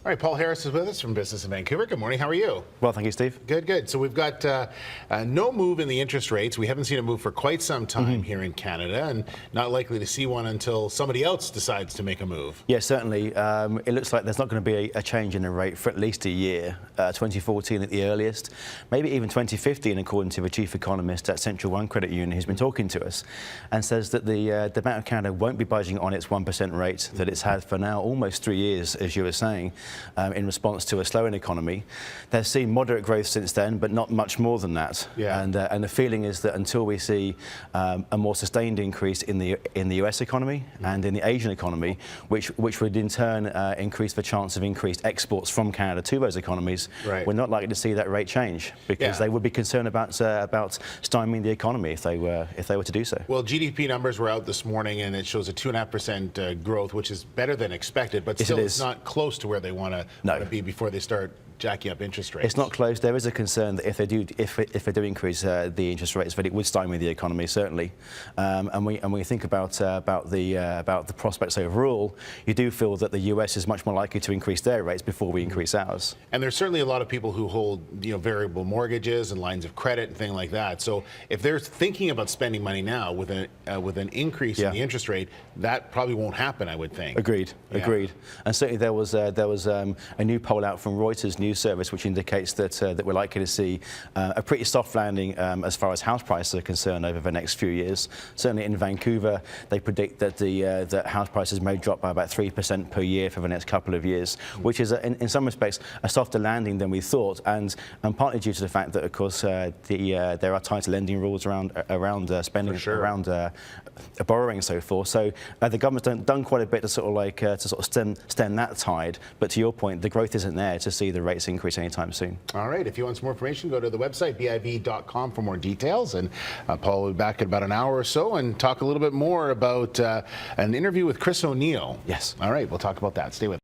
All right, Paul Harris is with us from Business in Vancouver. Good morning. How are you? Well, thank you, Steve. Good, good. So we've got no move in the interest rates. We haven't seen a move for quite some time here in Canada, and not likely to see one until somebody else decides to make a move. Yeah, certainly. It looks like there's not going to be a change in the rate for at least a year, 2014 at the earliest, maybe even 2015, according to the chief economist at Central One Credit Union, who's been talking to us, and says that the Bank of Canada won't be budging on its 1% rate that it's had for now almost 3 years, as you were saying. In response to a slowing economy. They've seen moderate growth since then, but not much more than that. Yeah. And the feeling is that until we see a more sustained increase in the US economy and in the Asian economy, which would in turn increase the chance of increased exports from Canada to those economies, we're not likely to see that rate change because they would be concerned about stymieing the economy if they were to do so. Well, GDP numbers were out this morning, and it shows a 2.5% growth, which is better than expected, but still it's not close to where they want to be before they start jacking up interest rates. It's not close. There is a concern that if they do increase the interest rates, that it would stymie the economy, certainly. And we think about the prospects overall, you do feel that the US is much more likely to increase their rates before we increase ours. And there's certainly a lot of people who hold variable mortgages and lines of credit and things like that. So if they're thinking about spending money now with an increase in the interest rate, that probably won't happen, I would think. Agreed. And certainly there was a new poll out from Reuters news service which indicates that we're likely to see a pretty soft landing as far as house prices are concerned over the next few years. Certainly in Vancouver, they predict that that house prices may drop by about 3% per year for the next couple of years, which is in some respects a softer landing than we thought, and partly due to the fact that, of course, there are tighter lending rules around spending, around borrowing and so forth. So the government's done quite a bit to sort of stem that tide. But to your point, the growth isn't there to see the rates increase anytime soon. All right. If you want some more information, go to the website BIV.com for more details. And Paul will be back in about an hour or so and talk a little bit more about an interview with Chris O'Neill. Yes. All right. We'll talk about that. Stay with us.